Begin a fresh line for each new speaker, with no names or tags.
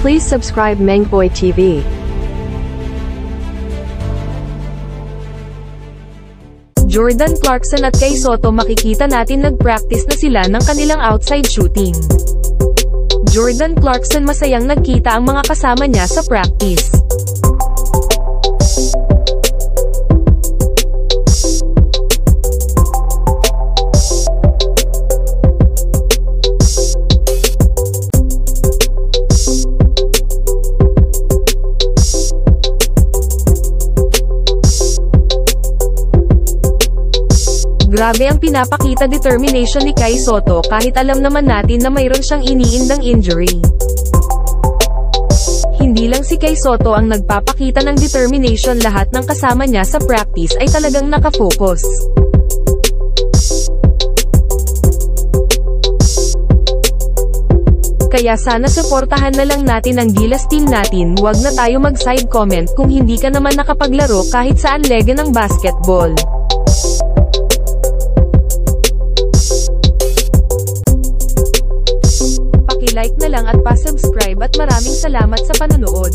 Please subscribe Mengboy TV.
Jordan Clarkson at Kai Sotto, makikita natin nag-practice na sila ng kanilang outside shooting. Jordan Clarkson masayang nagkita ang mga kasama niya sa practice. Grabe ang pinapakita determination ni Kai Sotto kahit alam naman natin na mayroon siyang iniindang injury. Hindi lang si Kai Sotto ang nagpapakita ng determination, lahat ng kasama niya sa practice ay talagang nakafocus. Kaya sana suportahan na lang natin ang Gilas team natin, huwag na tayo mag-side comment kung hindi ka naman nakapaglaro kahit saan lega ng basketball. Like na lang at pa-subscribe at maraming salamat sa panonood.